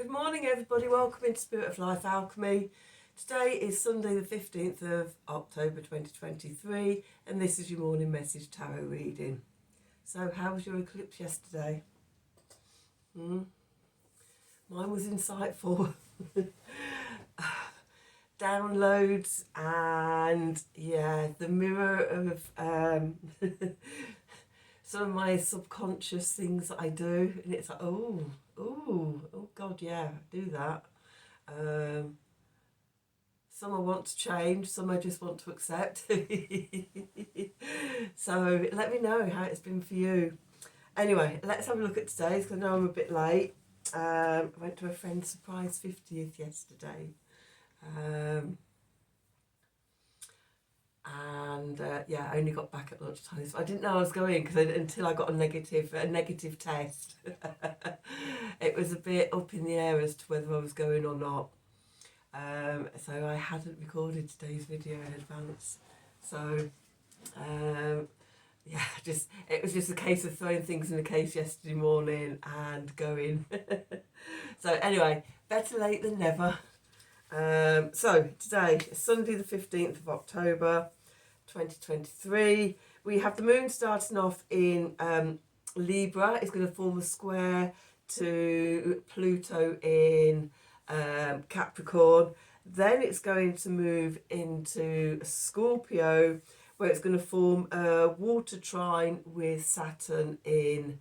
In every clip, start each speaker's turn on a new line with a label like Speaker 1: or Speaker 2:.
Speaker 1: Good morning everybody, welcome into Spirit of Life Alchemy. Today is Sunday the 15th of October 2023 and this is your morning message tarot reading. So how was your eclipse yesterday? Mine was insightful. Downloads and yeah, the mirror of some of my subconscious things that I do, and it's like, oh God, yeah, I do that. Some I want to change, some I just want to accept. So let me know how it's been for you. Anyway, let's have a look at today's, because I know I'm a bit late. I went to a friend's surprise 50th yesterday. Yeah, I only got back at lunchtime, so I didn't know I was going until I got a negative test. It was a bit up in the air as to whether I was going or not. So I hadn't recorded today's video in advance. So yeah, it was just a case of throwing things in the case yesterday morning and going. So anyway, better late than never. So today is Sunday the 15th of October 2023. We have the moon starting off in Libra. It's going to form a square to Pluto in Capricorn. Then it's going to move into Scorpio, where it's going to form a water trine with Saturn in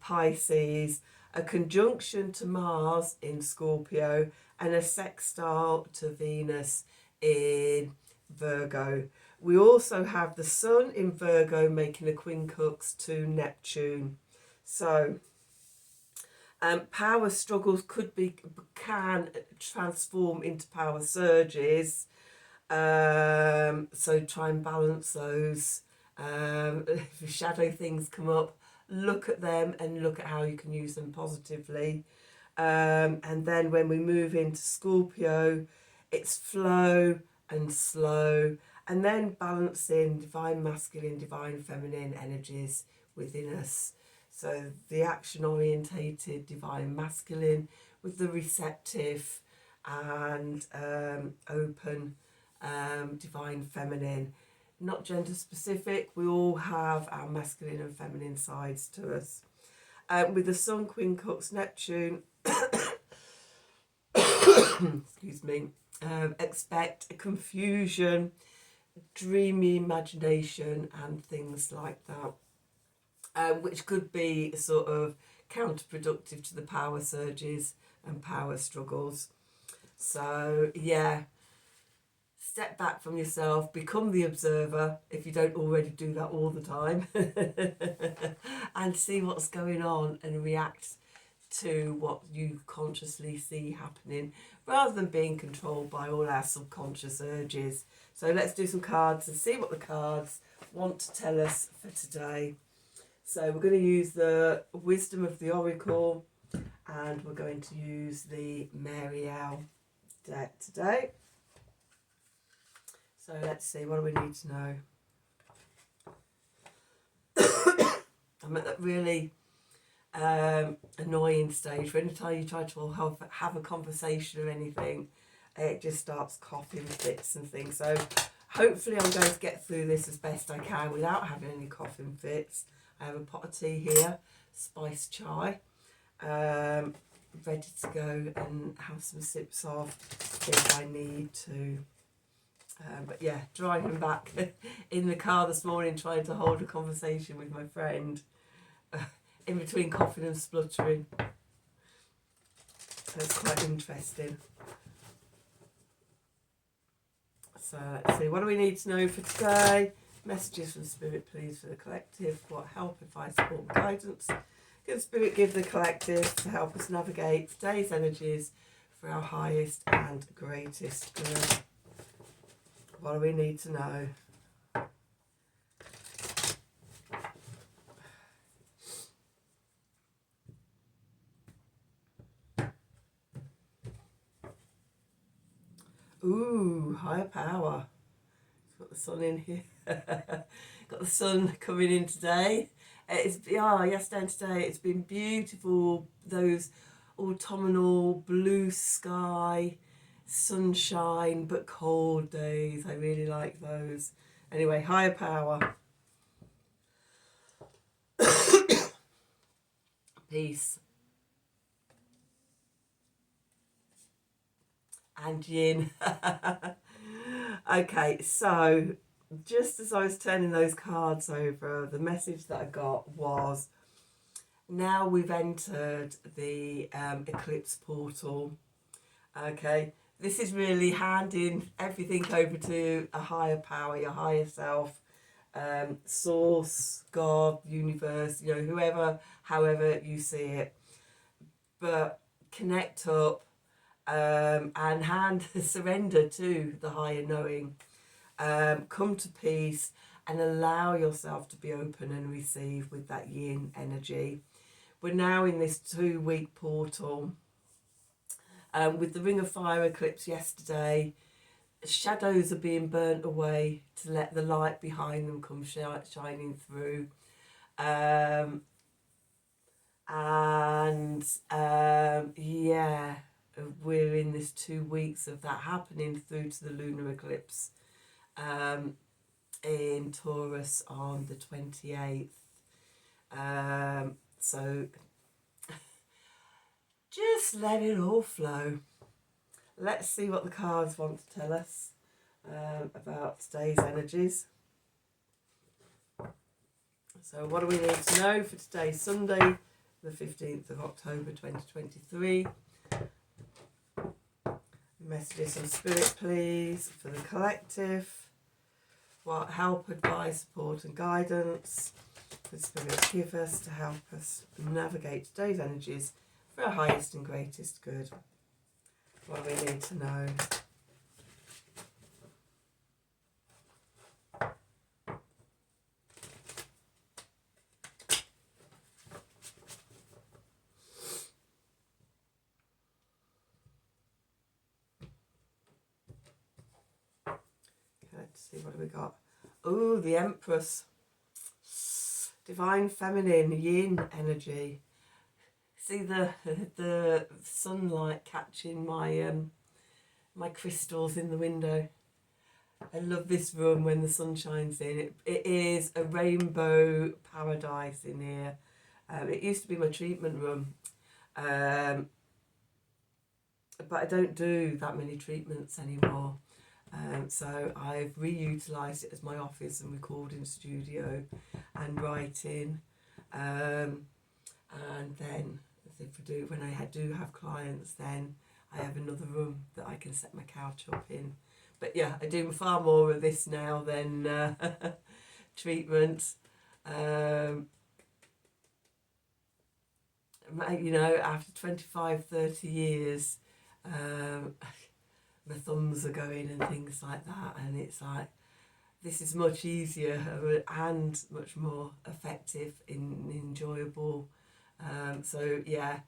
Speaker 1: Pisces, a conjunction to Mars in Scorpio, and a sextile to Venus in Virgo. We also have the Sun in Virgo making a quincunx to Neptune. So power struggles can transform into power surges. So try and balance those. If shadow things come up, look at them and look at how you can use them positively. And then when we move into Scorpio, it's flow and slow, and then balancing divine masculine, divine feminine energies within us. So the action orientated divine masculine with the receptive and open divine feminine. Not gender specific, we all have our masculine and feminine sides to us. With the Sun, quincunx, Neptune, excuse me, expect a confusion, dreamy imagination and things like that, which could be sort of counterproductive to the power surges and power struggles. So yeah, step back from yourself, become the observer if you don't already do that all the time, and see what's going on and react to what you consciously see happening, rather than being controlled by all our subconscious urges. So let's do some cards and see what the cards want to tell us for today. So we're going to use the Wisdom of the Oracle, and we're going to use the Mary Owl deck today. So let's see, what do we need to know? I'm at that really annoying stage where anytime you try to have a conversation or anything, it just starts coughing fits and things. So hopefully I'm going to get through this as best I can without having any coughing fits. I have a pot of tea here, spiced chai, ready to go and have some sips of if I need to. But yeah, driving back in the car this morning, trying to hold a conversation with my friend, in between coughing and spluttering. So it's quite interesting. So let's see, what do we need to know for today? Messages from Spirit, please, for the collective. What help, advice, support, and guidance can Spirit give the collective to help us navigate today's energies for our highest and greatest good? What do we need to know? Ooh, higher power. Got the sun in here. Got the sun coming in today. Yesterday and today it's been beautiful. Those autumnal blue sky, sunshine, but cold days. I really like those. Anyway, higher power. Peace. And yin. Okay, so just as I was turning those cards over, the message that I got was, now we've entered the eclipse portal. Okay, this is really handing everything over to a higher power, your higher self, source, God, universe, you know, whoever, however you see it. But connect up and surrender to the higher knowing. Come to peace and allow yourself to be open and receive with that yin energy. We're now in this 2-week portal. With the Ring of Fire eclipse yesterday, shadows are being burnt away to let the light behind them come shining through. Yeah, we're in this 2 weeks of that happening through to the lunar eclipse in Taurus on the 28th. So just let it all flow. Let's see what the cards want to tell us about today's energies. So what do we need to know for today, Sunday, the 15th of October 2023? Messages from Spirit, please, for the collective. What help, advice, support and guidance the Spirit give us to help us navigate today's energies for our highest and greatest good. What do we need to know? Let's see, what have we got? Oh, the Empress. Divine feminine, yin energy. See the sunlight catching my my crystals in the window. I love this room when the sun shines in. It is a rainbow paradise in here. It used to be my treatment room. But I don't do that many treatments anymore. So I've reutilised it as my office and recording studio and writing. And then when I do have clients, then I have another room that I can set my couch up in. But yeah, I do far more of this now than treatments. You know, after 25, 30 years, my thumbs are going and things like that, and it's like, this is much easier and much more effective and enjoyable. So yeah,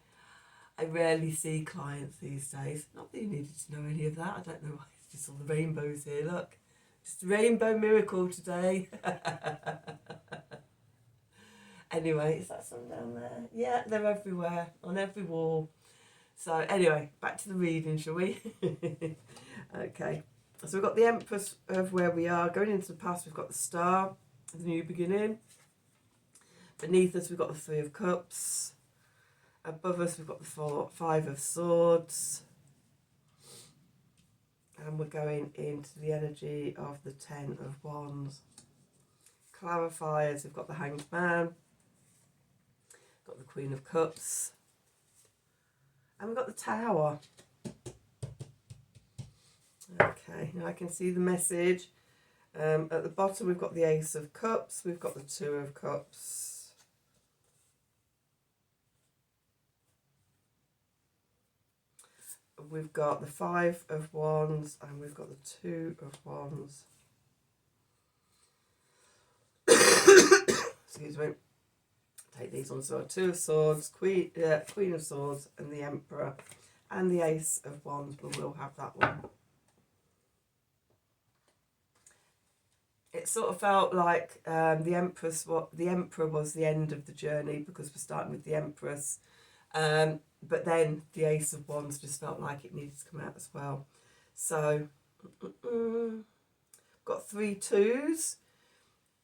Speaker 1: I rarely see clients these days. Not that you needed to know any of that. I don't know why it's just all the rainbows here. Look, just a rainbow miracle today. Anyway, is that some down there? Yeah, they're everywhere, on every wall. So anyway, back to the reading, shall we? Okay, so we've got the Empress of where we are. Going into the past, we've got the Star, the new beginning. Beneath us, we've got the Three of Cups. Above us, we've got the Five of Swords. And we're going into the energy of the Ten of Wands. Clarifiers, we've got the Hanged Man. Got the Queen of Cups. And we've got the Tower. Okay, now I can see the message. At the bottom we've got the Ace of Cups, we've got the Two of Cups. We've got the Five of Wands and we've got the Two of Wands. Excuse me. Take these on. So Two of Swords, Queen of Swords and the Emperor and the Ace of Wands, but we'll have that one. It sort of felt like the Emperor was the end of the journey, because we're starting with the Empress. but then the Ace of Wands just felt like it needed to come out as well. So got 3 2s.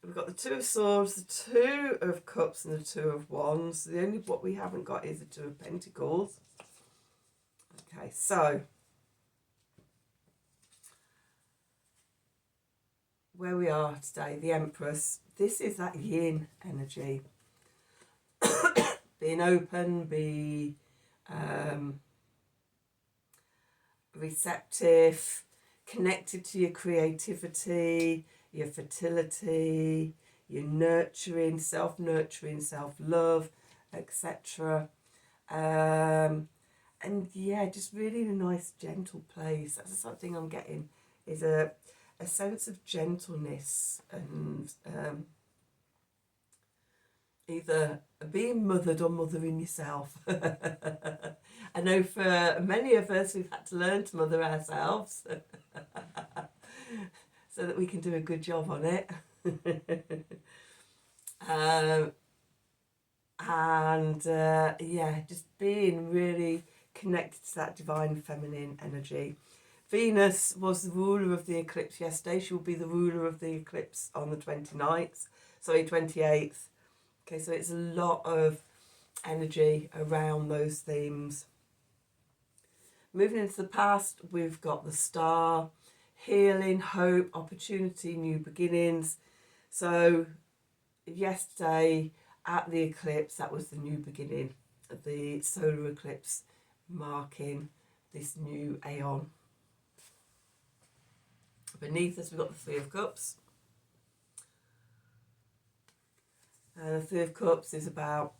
Speaker 1: We've got the 2 of Swords, the 2 of Cups, and the 2 of Wands. The only what we haven't got is the 2 of Pentacles. Okay, so where we are today, the Empress. This is that yin energy. Being open, be receptive, connected to your creativity, your fertility, your nurturing, self-nurturing, self-love, etc. And yeah, just really in a nice, gentle place. That's something I'm getting, is a sense of gentleness and either being mothered or mothering yourself. I know for many of us, we've had to learn to mother ourselves so that we can do a good job on it. Yeah, just being really connected to that divine feminine energy. Venus was the ruler of the eclipse yesterday. She will be the ruler of the eclipse on the 28th. Okay, so it's a lot of energy around those themes. Moving into the past, we've got the Star, healing, hope, opportunity, new beginnings. So yesterday at the eclipse, that was the new beginning, the solar eclipse marking this new aeon. Beneath us, we've got the 3 of Cups. The 3 of Cups is about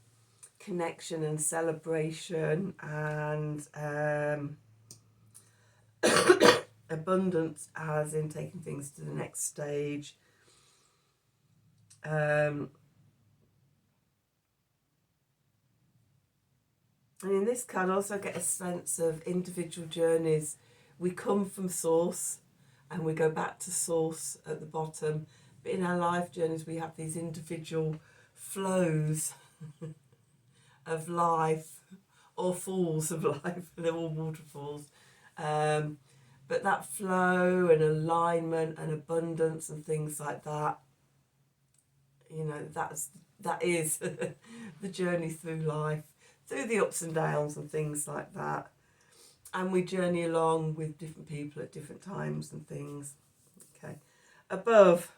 Speaker 1: connection and celebration and abundance, as in taking things to the next stage. And in this card, I also get a sense of individual journeys. We come from source and we go back to source at the bottom. But in our life journeys, we have these individual flows of life, or falls of life. They're all waterfalls. But that flow and alignment and abundance and things like that, you know, that is the journey through life, through the ups and downs and things like that. And we journey along with different people at different times and things. Okay. Above,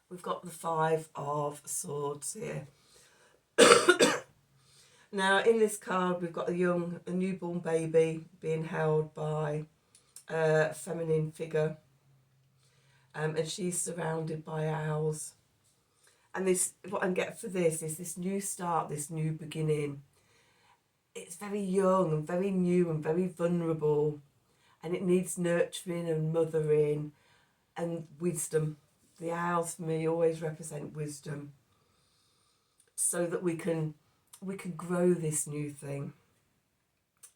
Speaker 1: we've got the 5 of Swords here. Now, in this card, we've got a newborn baby being held by a feminine figure. And she's surrounded by owls. And this, what I get for this is this new start, this new beginning. It's very young and very new and very vulnerable. And it needs nurturing and mothering and wisdom. The owls for me always represent wisdom, so that we can grow this new thing,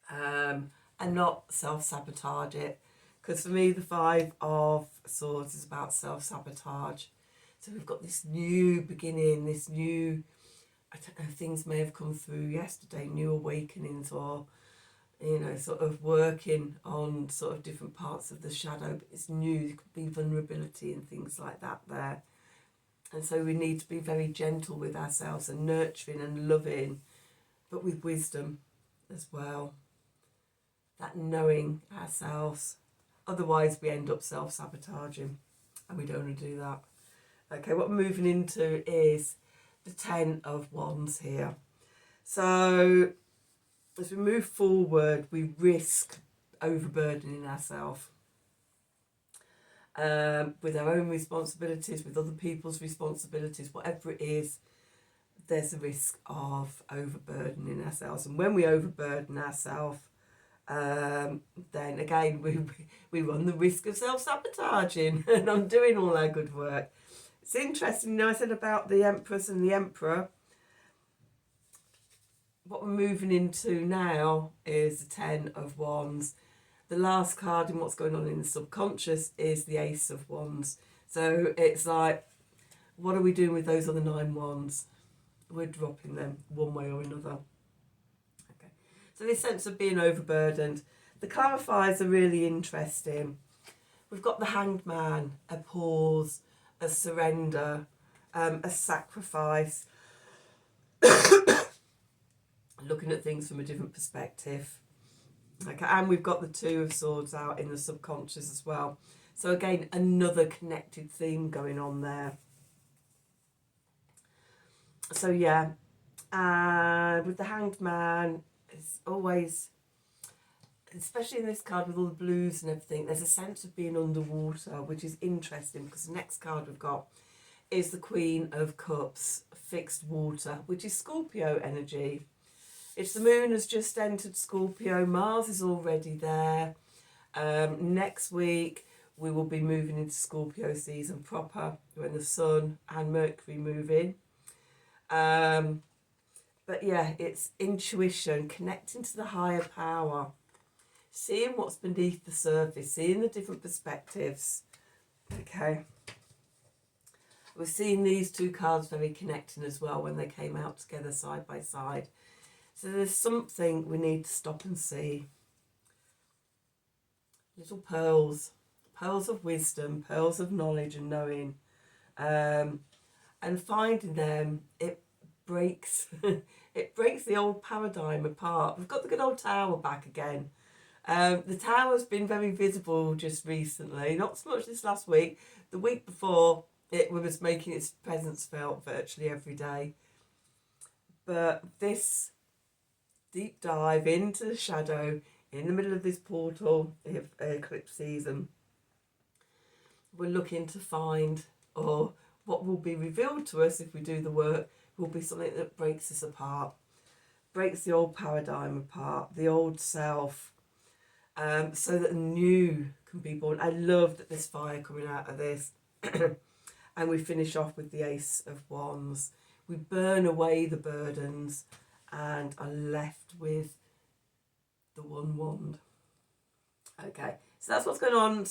Speaker 1: and not self-sabotage it. Because for me, the 5 of Swords is about self-sabotage. So we've got this new beginning, this new, I don't know, things may have come through yesterday, new awakenings, or, you know, sort of working on sort of different parts of the shadow, but it's new. There could be vulnerability and things like that there. And so we need to be very gentle with ourselves and nurturing and loving, but with wisdom as well. That knowing ourselves. Otherwise, we end up self-sabotaging, and we don't want to do that. Okay, what we're moving into is the 10 of Wands here. So as we move forward, we risk overburdening ourselves. With our own responsibilities, with other people's responsibilities, whatever it is, there's a risk of overburdening ourselves. And when we overburden ourselves, then again, we run the risk of self-sabotaging and undoing all our good work. It's interesting, you know, I said about the Empress and the Emperor. What we're moving into now is the 10 of Wands. The last card in what's going on in the subconscious is the Ace of Wands. So it's like, what are we doing with those other 9 wands? We're dropping them one way or another. So this sense of being overburdened. The clarifiers are really interesting. We've got the Hanged Man, a pause, a surrender, a sacrifice, looking at things from a different perspective. Okay, and we've got the Two of Swords out in the subconscious as well. So again, another connected theme going on there. So yeah, and with the Hanged Man, it's always, especially in this card with all the blues and everything, there's a sense of being underwater, which is interesting because the next card we've got is the Queen of Cups, fixed water, which is Scorpio energy. It's the moon has just entered Scorpio, Mars is already there. Next week we will be moving into Scorpio season proper when the Sun and Mercury move in. But yeah, it's intuition, connecting to the higher power, seeing what's beneath the surface, seeing the different perspectives. Okay. We're seeing these two cards very connecting as well when they came out together side by side. So there's something we need to stop and see. Little pearls, pearls of wisdom, pearls of knowledge and knowing. And finding them, it breaks it breaks the old paradigm apart. We've got the good old tower back again. The tower's been very visible just recently, not so much this last week. The week before, it was making its presence felt virtually every day. But this deep dive into the shadow in the middle of this portal eclipse season, we're looking to find, or what will be revealed to us if we do the work, will be something that breaks us apart, breaks the old paradigm apart, the old self, so that the new can be born. I love that there's fire coming out of this. And we finish off with the Ace of Wands. We burn away the burdens and are left with the one wand. Okay, so that's what's going on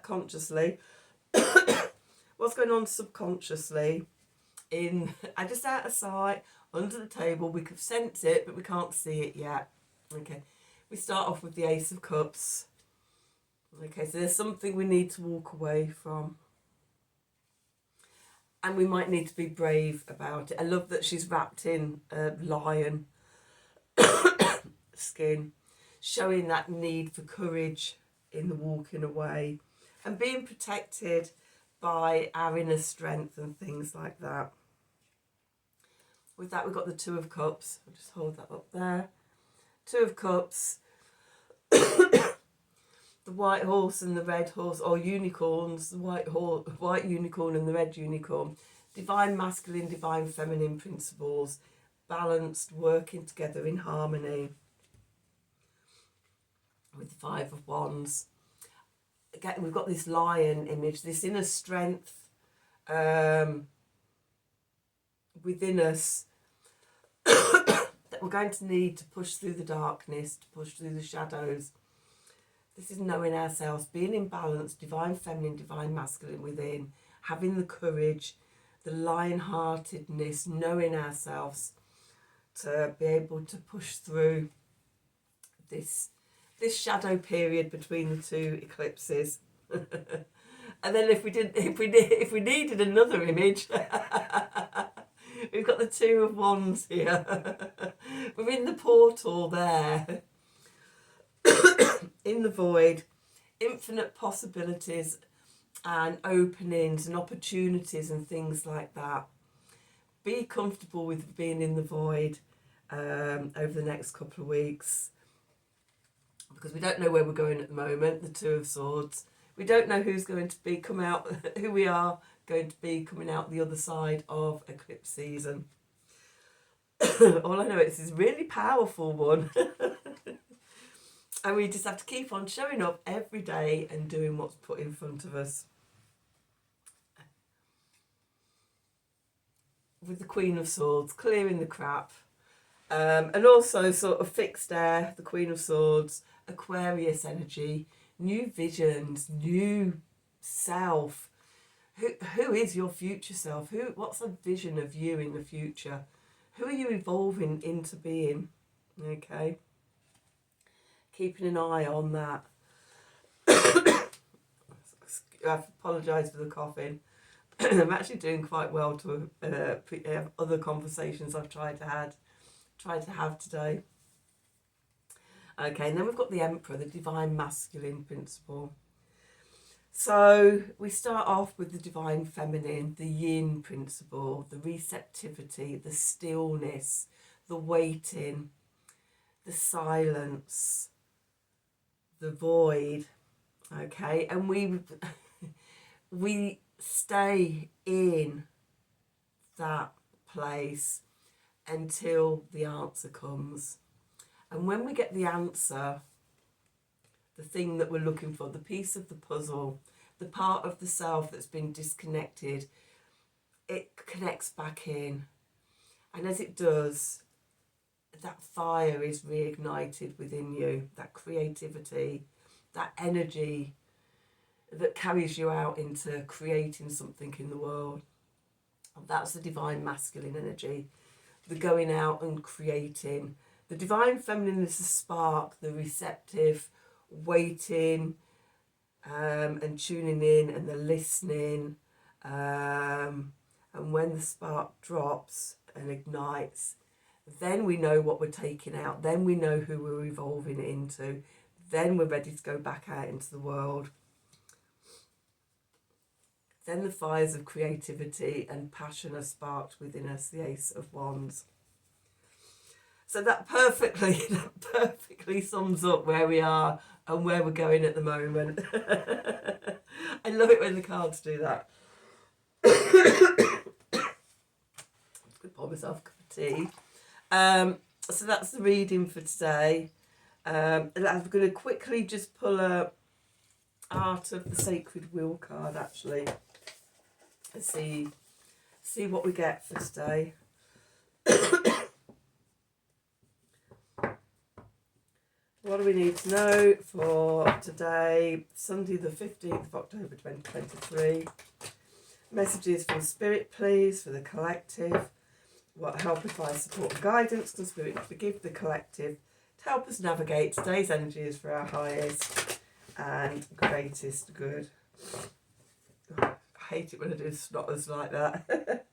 Speaker 1: consciously. What's going on subconsciously, just out of sight, under the table. We can sense it, but we can't see it yet. Okay, we start off with the Ace of Cups. Okay, so there's something we need to walk away from. And we might need to be brave about it. I love that she's wrapped in a lion skin, showing that need for courage in the walking away and being protected by our inner strength and things like that. With that, we've got the Two of Cups. I'll just hold that up there. Two of Cups. The white horse and the red horse, or unicorns, the white unicorn and the red unicorn. Divine masculine, divine feminine principles, balanced, working together in harmony. With the Five of Wands. Again, we've got this lion image, this inner strength within us that we're going to need to push through the darkness, to push through the shadows. This is knowing ourselves, being in balance, divine feminine, divine masculine within, having the courage, the lion-heartedness, knowing ourselves to be able to push through this shadow period between the two eclipses. And then if we needed another image, we've got the Two of Wands here. We're in the portal there. In the void, infinite possibilities and openings and opportunities and things like that. Be comfortable with being in the void over the next couple of weeks, because we don't know where we're going at the moment. The Two of Swords. We don't know who's going to be who we are going to be coming out the other side of eclipse season. All I know is it's a really powerful one. And we just have to keep on showing up every day and doing what's put in front of us. With the Queen of Swords, clearing the crap. And also sort of fixed air, the Queen of Swords, Aquarius energy, new visions, new self. Who is your future self? What's a vision of you in the future? Who are you evolving into being? Okay. keeping an eye on that. I apologise for the coughing. I'm actually doing quite well to other conversations I've tried to have today. Okay, and then we've got the Emperor, the Divine Masculine Principle. So we start off with the Divine Feminine, the Yin Principle, the receptivity, the stillness, the waiting, the silence, the void. Okay, and we stay in that place until the answer comes. And when we get the answer, the thing that we're looking for, the piece of the puzzle, the part of the self that's been disconnected, it connects back in. And as it does, that fire is reignited within you, that creativity, that energy that carries you out into creating something in the world. That's the Divine Masculine energy, the going out and creating. The Divine Feminine is the spark, the receptive, waiting and tuning in and the listening. And when the spark drops and ignites, then we know what we're taking out. Then we know who we're evolving into. Then we're ready to go back out into the world. Then the fires of creativity and passion are sparked within us, the Ace of Wands. So that perfectly sums up where we are and where we're going at the moment. I love it when the cards do that. Could pour myself a cup of tea. So that's the reading for today. I'm going to quickly just pull a Art of the Sacred Wheel card, actually. Let's see what we get for today. What do we need to know for today, Sunday the 15th of October 2023? Messages from Spirit, please, for the collective. What help, advice, support and guidance can Spirit give the collective to help us navigate today's energies for our highest and greatest good. I hate it when I do snotters like that.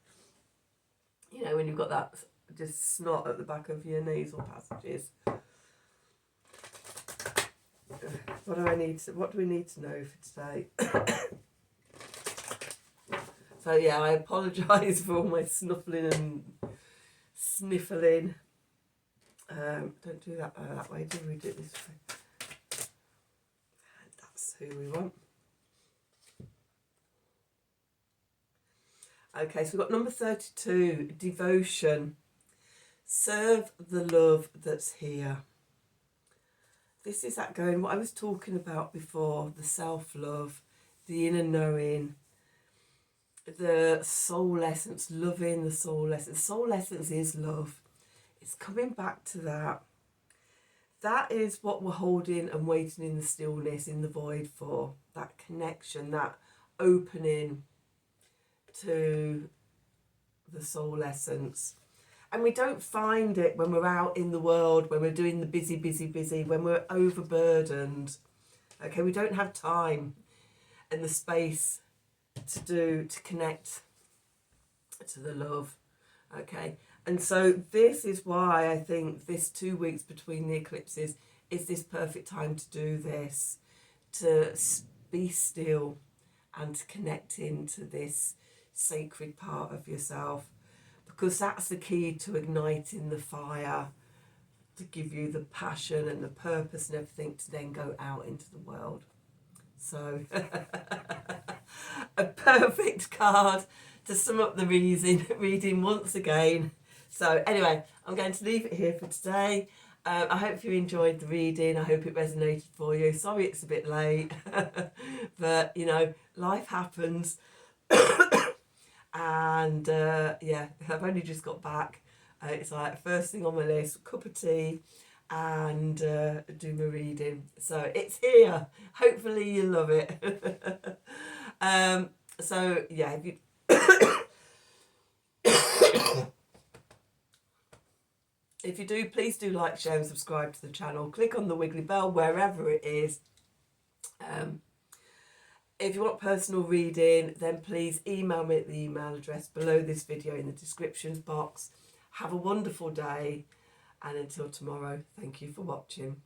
Speaker 1: You know, when you've got that just snot at the back of your nasal passages. What do we need to know for today? So yeah, I apologise for all my snuffling and sniffling. Don't do that way, do we? Do it this way. That's who we want. Okay, so we've got number 32, devotion. Serve the love that's here. This is that going, what I was talking about before, the self-love, the inner knowing, the soul essence, loving the soul essence. Soul essence is love. It's coming back to that. That is what we're holding and waiting in the stillness, in the void for. That connection, that opening to the soul essence. And we don't find it when we're out in the world, when we're doing the busy, when we're overburdened. Okay, we don't have time and the space to connect to the love. Okay, and so this is why I think this 2 weeks between the eclipses is this perfect time to do this, to be still and to connect into this sacred part of yourself. Because that's the key to igniting the fire, to give you the passion and the purpose and everything to then go out into the world. So, a perfect card to sum up the reading once again. So anyway, I'm going to leave it here for today. I hope you enjoyed the reading. I hope it resonated for you. Sorry it's a bit late, but you know, life happens. And yeah, I've only just got back. It's like first thing on my list, cup of tea and do my reading. So it's here. Hopefully you love it. So yeah, if you If you do, please do like, share and subscribe to the channel. Click on the wiggly bell wherever it is. If you want personal reading, then please email me at the email address below this video in the description box. Have a wonderful day, and until tomorrow, thank you for watching.